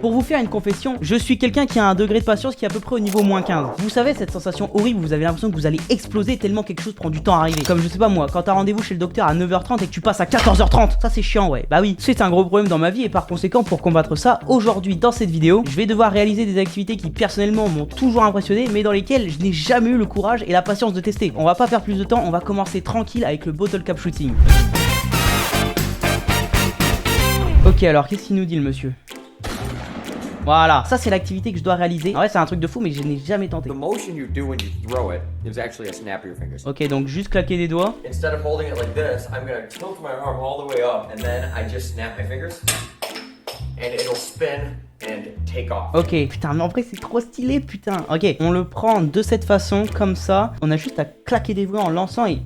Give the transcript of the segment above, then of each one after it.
Pour vous faire une confession, je suis quelqu'un qui a un degré de patience qui est à peu près au niveau -15. Vous savez cette sensation horrible où vous avez l'impression que vous allez exploser tellement quelque chose prend du temps à arriver. Comme je sais pas moi, quand t'as rendez-vous chez le docteur à 9h30 et que tu passes à 14h30. Ça c'est chiant ouais. Bah oui, c'est un gros problème dans ma vie et par conséquent pour combattre ça, aujourd'hui dans cette vidéo, je vais devoir réaliser des activités qui personnellement m'ont toujours impressionné mais dans lesquelles je n'ai jamais eu le courage et la patience de tester. On va pas faire plus de temps, on va commencer tranquille avec le bottle cap shooting. Ok alors qu'est-ce qu'il nous dit le monsieur? Voilà, ça c'est l'activité que je dois réaliser. En vrai c'est un truc de fou mais je n'ai jamais tenté. The motion you do when you throw it is actually a snap of your fingers. Ok donc juste claquer des doigts. Instead of holding it like this, I'm gonna tilt my arm all the way up and then I just snap my fingers and it'll spin and take off. Ok, putain mais en vrai c'est trop stylé putain. Ok, on le prend de cette façon comme ça. On a juste à claquer des doigts en lançant et...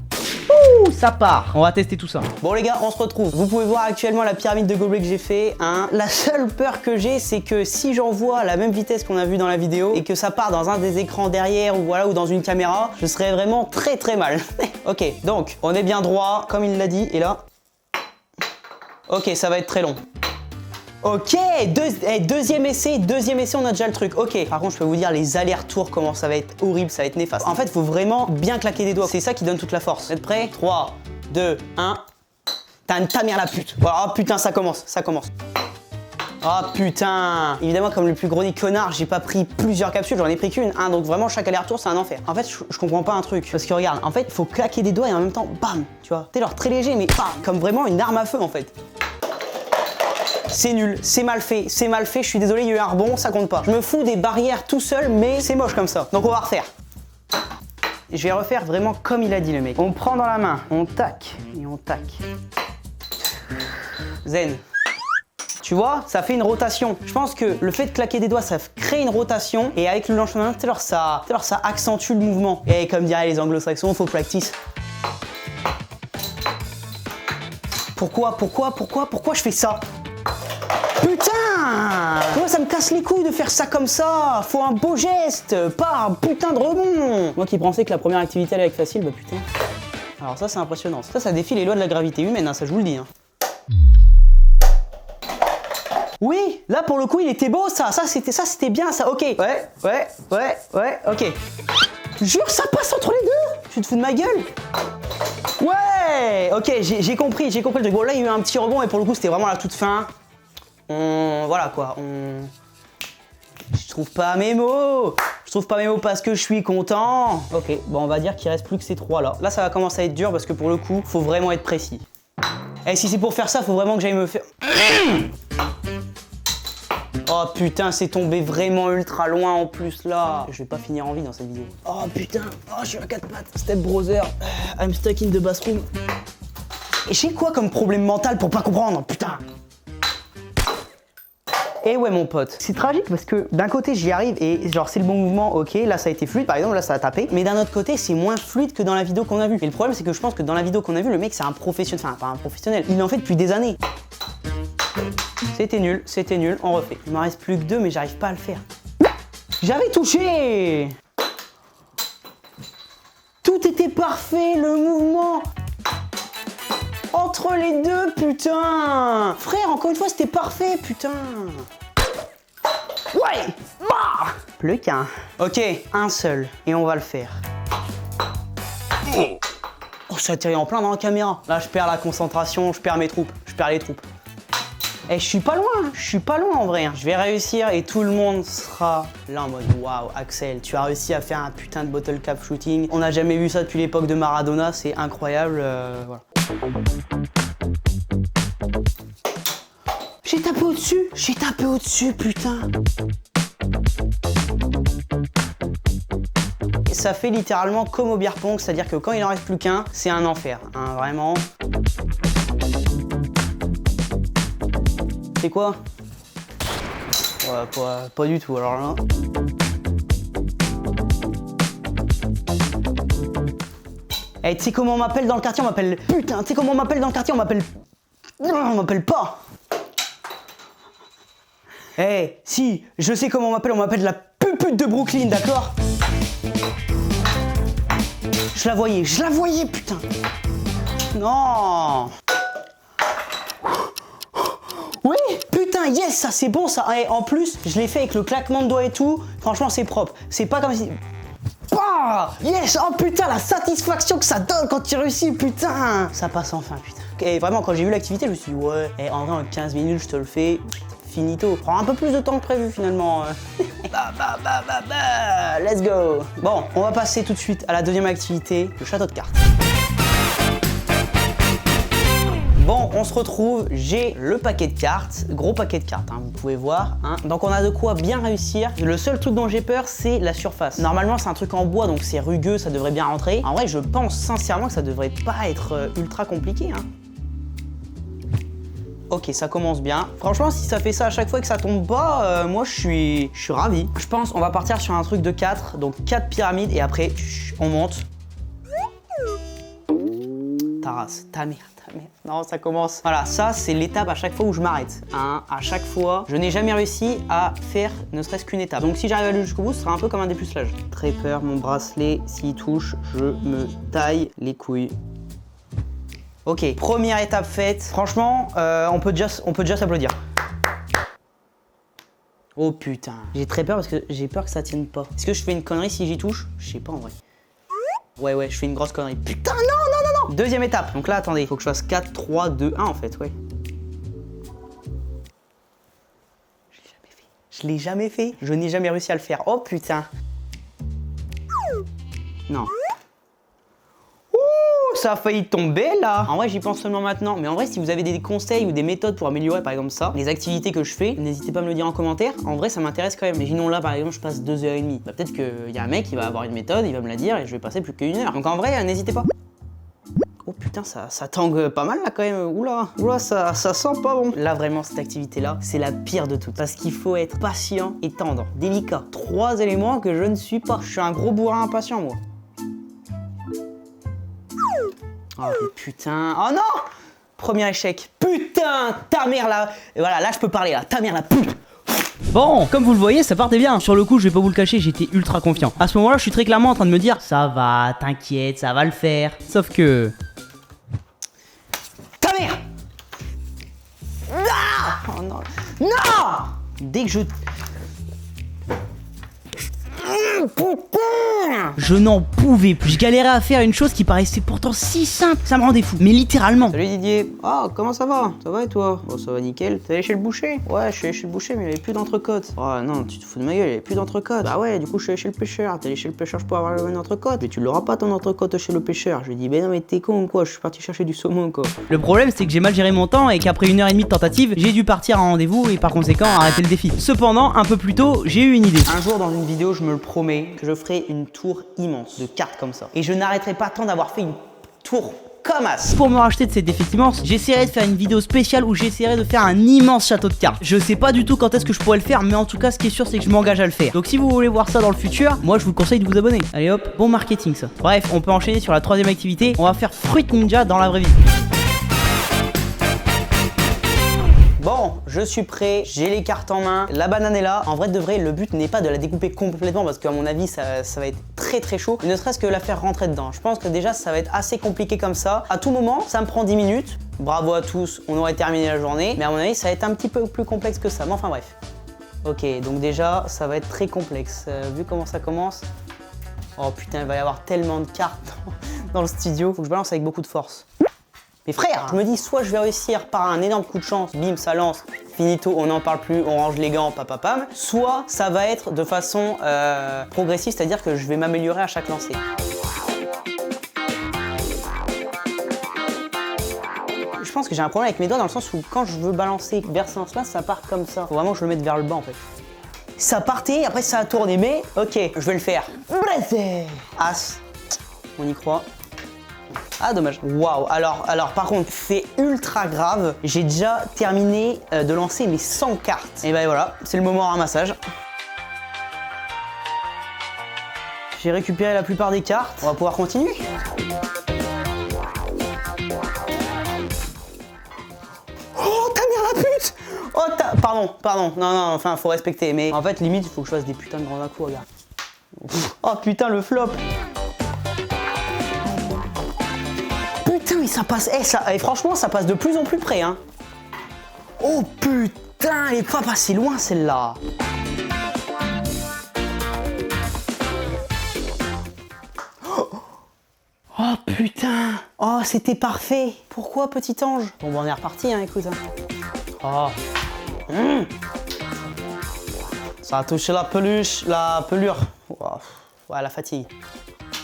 Ouh, ça part. On va tester tout ça. Bon les gars, on se retrouve. Vous pouvez voir actuellement la pyramide de gobelets que j'ai fait. Hein. La seule peur que j'ai, c'est que si j'envoie à la même vitesse qu'on a vu dans la vidéo et que ça part dans un des écrans derrière ou voilà ou dans une caméra, je serais vraiment très mal. Ok, donc on est bien droit, comme il l'a dit. Et là, ok, ça va être très long. Ok, deuxième essai, on a déjà le truc. Ok, par contre, je peux vous dire les allers-retours, comment ça va être horrible, ça va être néfaste. En fait, il faut vraiment bien claquer des doigts. C'est ça qui donne toute la force. Vous êtes prêts? 3, 2, 1. Ta mère la pute. Voilà, oh putain, ça commence. Oh putain. Évidemment, comme le plus gros des connards, j'ai pas pris plusieurs capsules, j'en ai pris qu'une. Hein, donc vraiment, chaque aller-retour, c'est un enfer. En fait, je comprends pas un truc. Parce que regarde, en fait, il faut claquer des doigts et en même temps, bam, tu vois. T'es genre très léger, mais bam, comme vraiment une arme à feu, en fait. C'est nul, c'est mal fait, je suis désolé, il y a eu un rebond, ça compte pas. Je me fous des barrières tout seul, mais c'est moche comme ça. Donc on va refaire. Je vais refaire vraiment comme il a dit le mec. On prend dans la main, on tac, et on tac. Zen. Tu vois, ça fait une rotation. Je pense que le fait de claquer des doigts, ça crée une rotation. Et avec le lâchement, ça accentue le mouvement. Et comme diraient les anglo-saxons, faut practice. Pourquoi je fais ça? Putain! Moi ça me casse les couilles de faire ça comme ça! Faut un beau geste, pas un putain de rebond! Moi qui pensais que la première activité allait être facile, bah putain. Alors ça c'est impressionnant. Ça défie les lois de la gravité humaine, hein, ça je vous le dis. Hein. Oui! Là pour le coup il était beau ça! Ça c'était bien ça, ok! Ouais, ok. Jure ça passe entre les deux! Tu te fous de ma gueule? Ouais! Ok, j'ai compris le truc. Bon là il y a eu un petit rebond et pour le coup c'était vraiment la toute fin. Voilà quoi, je trouve pas mes mots parce que je suis content. Ok, bon on va dire qu'il reste plus que ces trois là. Là ça va commencer à être dur parce que pour le coup, faut vraiment être précis. Et si c'est pour faire ça, faut vraiment que j'aille me faire... Oh putain, c'est tombé vraiment ultra loin en plus là. Je vais pas finir en vie dans cette vidéo. Oh putain, oh je suis à 4 pattes. Step brother, I'm stuck in the bathroom. Et j'ai quoi comme problème mental pour pas comprendre, putain? Et ouais mon pote, c'est tragique parce que d'un côté j'y arrive et genre c'est le bon mouvement, ok, là ça a été fluide par exemple, là ça a tapé, mais d'un autre côté c'est moins fluide que dans la vidéo qu'on a vue. Et le problème c'est que je pense que dans la vidéo qu'on a vue, le mec c'est un professionnel, enfin pas un professionnel, il en fait depuis des années. C'était nul, on refait. Il m'en reste plus que 2 mais j'arrive pas à le faire. J'avais touché! Tout était parfait, le mouvement! Entre les deux, putain! Frère, encore une fois, c'était parfait, putain! Ouais! Bah! Plus qu'un. Ok, un seul. Et on va le faire. Oh, ça atterrit en plein dans la caméra. Là, je perds la concentration, je perds mes troupes. Je perds les troupes. Eh, je suis pas loin en vrai. Je vais réussir et tout le monde sera là en mode waouh, Axel, tu as réussi à faire un putain de bottle cap shooting. On n'a jamais vu ça depuis l'époque de Maradona, c'est incroyable. Voilà. J'ai tapé au-dessus, putain. Et ça fait littéralement comme au beer pong, c'est-à-dire que quand il en reste plus qu'un, c'est un enfer, hein, vraiment. C'est quoi? Ouais, pas du tout, alors là. Eh, tu sais comment on m'appelle dans le quartier? On m'appelle... Putain, tu sais comment on m'appelle dans le quartier? On m'appelle... Non, on m'appelle pas. Eh, si, je sais comment on m'appelle la pupute de Brooklyn, d'accord? Je la voyais, putain. Non. Oui, putain. putain, yes, ça c'est bon ça. Et en plus, je l'ai fait avec le claquement de doigts et tout. Franchement, c'est propre. C'est pas comme si... Bah, yes, oh putain, la satisfaction que ça donne quand tu réussis, putain. Ça passe enfin, putain. Et vraiment, quand j'ai vu l'activité, je me suis dit, ouais, en vrai, en 15 minutes, je te le fais. Finito. Prend un peu plus de temps que prévu finalement. Let's go. Bon, on va passer tout de suite à la deuxième activité, le château de cartes. Bon, on se retrouve, j'ai le paquet de cartes, gros paquet de cartes, hein, vous pouvez voir. Hein. Donc on a de quoi bien réussir. Le seul truc dont j'ai peur, c'est la surface. Normalement, c'est un truc en bois, donc c'est rugueux, ça devrait bien rentrer. En vrai, je pense sincèrement que ça devrait pas être ultra compliqué. Hein. Ok, ça commence bien. Franchement, si ça fait ça à chaque fois que ça tombe pas, moi je suis ravi. Je pense on va partir sur un truc de 4, donc 4 pyramides et après, on monte. Ta race, ta mère. Non, ça commence. Voilà, ça c'est l'étape à chaque fois où je m'arrête. Hein. À chaque fois, je n'ai jamais réussi à faire ne serait-ce qu'une étape. Donc si j'arrive à aller jusqu'au bout, ce sera un peu comme un dépucelage. Très peur, mon bracelet, s'il touche, je me taille les couilles. Ok, première étape faite. Franchement, on peut déjà s'applaudir. Oh putain, j'ai très peur parce que j'ai peur que ça tienne pas. Est-ce que je fais une connerie si j'y touche? Je sais pas en vrai. Ouais, je fais une grosse connerie. Putain, non. Deuxième étape. Donc là, attendez, il faut que je fasse 4, 3, 2, 1 en fait, ouais. Je l'ai jamais fait. Je n'ai jamais réussi à le faire. Oh putain. Non. Ça a failli tomber là. En vrai, j'y pense seulement maintenant. Mais en vrai, si vous avez des conseils ou des méthodes pour améliorer par exemple ça, les activités que je fais, n'hésitez pas à me le dire en commentaire. En vrai, ça m'intéresse quand même. Imaginons là par exemple, je passe 2h30. Bah, peut-être qu'il y a un mec qui va avoir une méthode, il va me la dire et je vais passer plus qu'1 heure. Donc en vrai, n'hésitez pas. Oh putain, ça tangue pas mal là quand même. Oula, ça sent pas bon. Là vraiment, cette activité-là, c'est la pire de toutes. Parce qu'il faut être patient et tendre, délicat. 3 éléments que je ne suis pas. Je suis un gros bourrin impatient moi. Oh putain, oh non! Premier échec. Putain, ta mère là. Et voilà, là je peux parler là. Ta mère la pute. Bon, comme vous le voyez, ça partait bien. Sur le coup, je vais pas vous le cacher, j'étais ultra confiant. À ce moment-là, je suis très clairement en train de me dire, ça va, t'inquiète, ça va le faire. Sauf que... Ta mère! Ah! Oh non. Non! Dès que je... Putain! Je n'en pouvais plus. Je galérais à faire une chose qui paraissait pourtant si simple. Ça me rendait fou, mais littéralement. Salut Didier. Ah, comment ça va? Ça va et toi? Oh, ça va nickel. T'es allé chez le boucher? Ouais, je suis allé chez le boucher, mais il n'y avait plus d'entrecôte. Oh non, tu te fous de ma gueule, il n'y avait plus d'entrecôte. Bah ouais, du coup, je suis allé chez le pêcheur. T'es allé chez le pêcheur, je peux avoir une entrecôte. Mais tu l'auras pas ton entrecôte chez le pêcheur. Je lui dis, ben non, mais t'es con ou quoi? Je suis parti chercher du saumon quoi. Le problème, c'est que j'ai mal géré mon temps et qu'après 1h30 de tentative, j'ai dû partir à un rendez-vous et par conséquent arrêter le défi. Cependant, un peu plus tôt, j'ai eu une idée. Un jour dans une vidéo, je me le promets, que je ferai une tour immense de cartes comme ça. Et je n'arrêterai pas tant d'avoir fait une tour comme as. Pour me racheter de cette défaite immense, j'essaierai de faire une vidéo spéciale où j'essaierai de faire un immense château de cartes. Je sais pas du tout quand est-ce que je pourrais le faire, mais en tout cas, ce qui est sûr, c'est que je m'engage à le faire. Donc si vous voulez voir ça dans le futur, moi je vous conseille de vous abonner. Allez hop, bon marketing ça. Bref, on peut enchaîner sur la troisième activité. On va faire Fruit Ninja dans la vraie vie. Bon, je suis prêt, j'ai les cartes en main, la banane est là. En vrai de vrai, le but n'est pas de la découper complètement parce qu'à mon avis, ça va être très chaud. Ne serait-ce que la faire rentrer dedans. Je pense que déjà, ça va être assez compliqué comme ça. À tout moment, ça me prend 10 minutes. Bravo à tous, on aurait terminé la journée. Mais à mon avis, ça va être un petit peu plus complexe que ça. Mais enfin bref. Ok, donc déjà, ça va être très complexe. Vu comment ça commence. Oh putain, il va y avoir tellement de cartes dans le studio. Faut que je balance avec beaucoup de force. Mais frère, je me dis soit je vais réussir par un énorme coup de chance, bim, ça lance, finito, on n'en parle plus, on range les gants, papapam. Soit ça va être de façon progressive, c'est-à-dire que je vais m'améliorer à chaque lancer. Je pense que j'ai un problème avec mes doigts dans le sens où quand je veux balancer vers ce sens-là, ça part comme ça. Faut vraiment que je le mette vers le bas en fait. Ça partait, après ça a tourné, mais ok, je vais le faire. As, on y croit. Ah dommage. Waouh. Alors par contre, c'est ultra grave. J'ai déjà terminé de lancer mes 100 cartes. Et ben voilà, c'est le moment ramassage. J'ai récupéré la plupart des cartes. On va pouvoir continuer. Oh ta mère la pute. Oh pardon. Non, enfin faut respecter. Mais en fait limite il faut que je fasse des putains de grands à-coups, regarde. Oh putain le flop. Putain mais ça passe, franchement ça passe de plus en plus près hein. Oh putain. putain, elle est pas passée loin celle-là. Oh putain. Oh, c'était parfait. Pourquoi, petit ange? Bon, bah, on est reparti, hein, écoute. Oh. Ça a touché la peluche, la pelure. Oh. Ouais, la fatigue.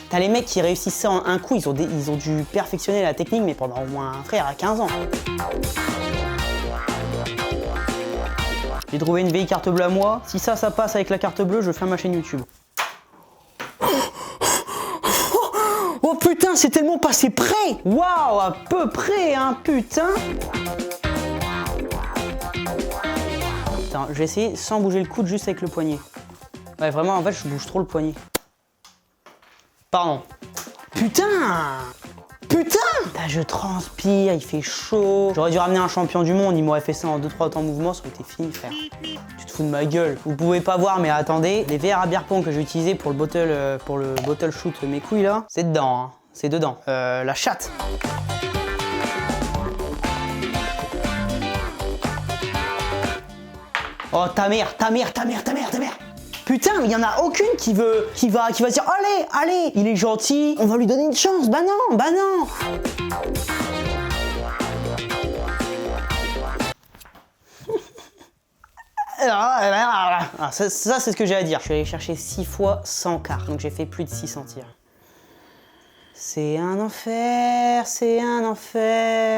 T'as les mecs qui réussissent ça en un coup, ils ont dû perfectionner la technique, mais pendant au moins un frère à 15 ans. J'ai trouvé une vieille carte bleue à moi. Si ça passe avec la carte bleue, je fais ma chaîne YouTube. Oh putain, c'est tellement passé près. Waouh, à peu près, hein, putain. Attends, je vais essayer sans bouger le coude, juste avec le poignet. Ouais, vraiment, en fait, je bouge trop le poignet. Pardon. Putain! Putain! Putain, je transpire, il fait chaud. J'aurais dû ramener un champion du monde, il m'aurait fait ça en 2-3 temps mouvements, ça aurait été fini, frère. Tu te fous de ma gueule. Vous pouvez pas voir, mais attendez, les verres à bière pong que j'ai utilisés pour le bottle shoot mes couilles là, c'est dedans, hein. C'est dedans. La chatte. Oh, ta mère. Putain, mais il y en a aucune qui va dire allez, il est gentil, on va lui donner une chance. Bah non. Ça c'est ce que j'ai à dire. Je suis allé chercher 6 fois 100 quarts, donc j'ai fait plus de 600 tirs. C'est un enfer.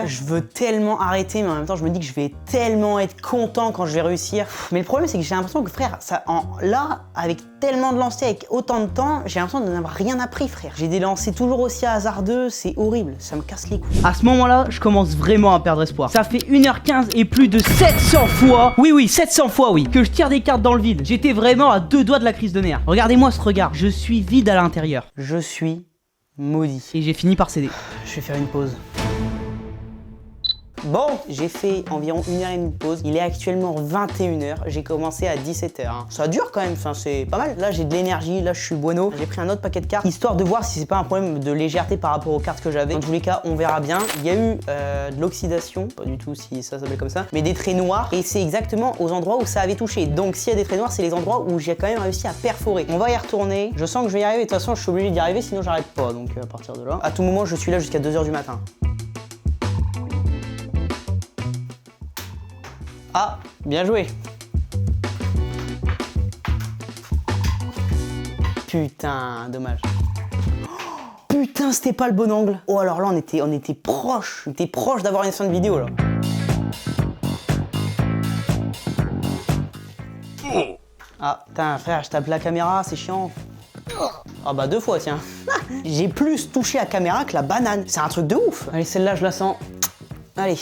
Je veux tellement arrêter, mais en même temps, je me dis que je vais tellement être content quand je vais réussir. Mais le problème, c'est que j'ai l'impression que, frère, là, avec tellement de lancers, avec autant de temps, j'ai l'impression de n'avoir rien appris, frère. J'ai des lancers toujours aussi hasardeux, c'est horrible, ça me casse les couilles. À ce moment-là, je commence vraiment à perdre espoir. Ça fait 1h15 et plus de 700 fois, oui, 700 fois, oui, que je tire des cartes dans le vide. J'étais vraiment à 2 doigts de la crise de nerfs. Regardez-moi ce regard, je suis vide à l'intérieur. Je suis maudit. Et j'ai fini par céder. Je vais faire une pause. Bon, j'ai fait environ 1h30 de pause. Il est actuellement 21h. J'ai commencé à 17h. Hein. Ça dure quand même, enfin, c'est pas mal. Là, j'ai de l'énergie, là, je suis bueno. J'ai pris un autre paquet de cartes, histoire de voir si c'est pas un problème de légèreté par rapport aux cartes que j'avais. Dans tous les cas, on verra bien. Il y a eu de l'oxydation, pas du tout si ça s'appelle comme ça, mais des traits noirs. Et c'est exactement aux endroits où ça avait touché. Donc, s'il y a des traits noirs, c'est les endroits où j'ai quand même réussi à perforer. On va y retourner. Je sens que je vais y arriver. De toute façon, je suis obligé d'y arriver, sinon j'arrête pas. Donc, à partir de là, à tout moment, je suis là jusqu'à 2h du matin. Ah, bien joué. Putain, dommage. Putain, c'était pas le bon angle. Oh, alors là, on était proche. On était proche d'avoir une fin de vidéo, là. Ah, putain, frère, je tape la caméra, c'est chiant. Ah bah 2 fois, tiens. J'ai plus touché la caméra que la banane. C'est un truc de ouf. Allez, celle-là, je la sens. Allez.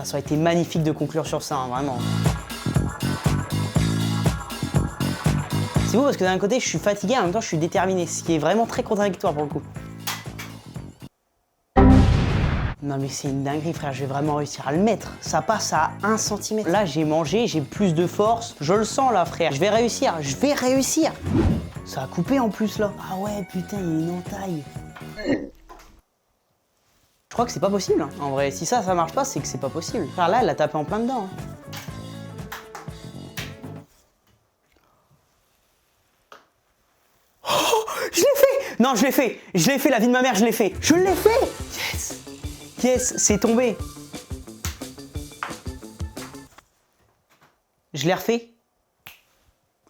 Ça aurait été magnifique de conclure sur ça, hein, vraiment. C'est beau parce que d'un côté, je suis fatigué, en même temps, je suis déterminé, ce qui est vraiment très contradictoire pour le coup. Non mais c'est une dinguerie, frère, je vais vraiment réussir à le mettre. Ça passe à 1 cm. Là, j'ai mangé, j'ai plus de force. Je le sens là, frère. Je vais réussir. Ça a coupé en plus, là. Ah ouais, putain, il y a une entaille. Je crois que c'est pas possible, hein. En vrai, si ça marche pas, c'est que c'est pas possible. Frère, là, elle a tapé en plein dedans. Hein. Oh, je l'ai fait! Non, je l'ai fait, la vie de ma mère, je l'ai fait. Je l'ai fait! Yes, c'est tombé. Je l'ai refait.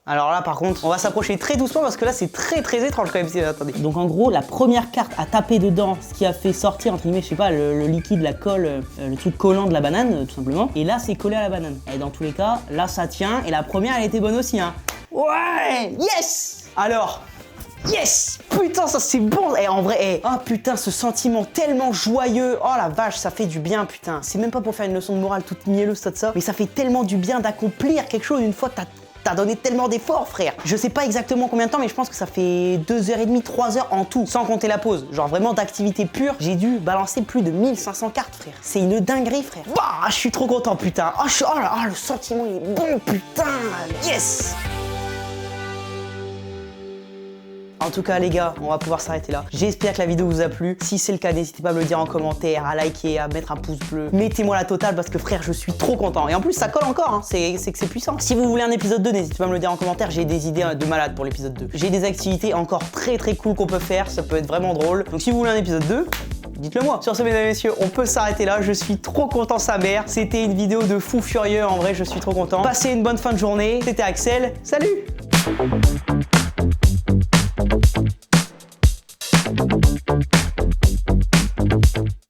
Alors là, par contre, on va s'approcher très doucement parce que là, c'est très étrange quand même. Attendez. Donc en gros, la première carte a tapé dedans, ce qui a fait sortir, entre guillemets, je sais pas, le liquide, la colle, le truc collant de la banane, tout simplement. Et là, c'est collé à la banane. Et dans tous les cas, là, ça tient. Et la première, elle était bonne aussi, hein. Ouais! Yes! Alors, yes! Putain, ça c'est bon! Et en vrai, oh putain, ce sentiment tellement joyeux! Oh la vache, ça fait du bien, putain! C'est même pas pour faire une leçon de morale toute mielleuse, ça, mais ça fait tellement du bien d'accomplir quelque chose une fois que t'as donné tellement d'efforts, frère. Je sais pas exactement combien de temps, mais je pense que ça fait 2h30, 3h en tout, sans compter la pause. Genre vraiment d'activité pure, j'ai dû balancer plus de 1500 cartes, frère. C'est une dinguerie, frère. Bah, je suis trop content, putain. Oh là, le sentiment, il est bon, putain. Yes! En tout cas les gars, on va pouvoir s'arrêter là. J'espère que la vidéo vous a plu. Si c'est le cas, n'hésitez pas à me le dire en commentaire, à liker, à mettre un pouce bleu. Mettez-moi la totale parce que frère, je suis trop content. Et en plus ça colle encore, hein. C'est que c'est puissant. Si vous voulez un épisode 2, n'hésitez pas à me le dire en commentaire. J'ai des idées de malade pour l'épisode 2. J'ai des activités encore très cool qu'on peut faire. Ça peut être vraiment drôle. Donc si vous voulez un épisode 2, dites-le moi. Sur ce, mesdames et messieurs, on peut s'arrêter là. Je suis trop content, sa mère. C'était une vidéo de fou furieux. En vrai, je suis trop content. Passez une bonne fin de journée. C'était Axel. Salut!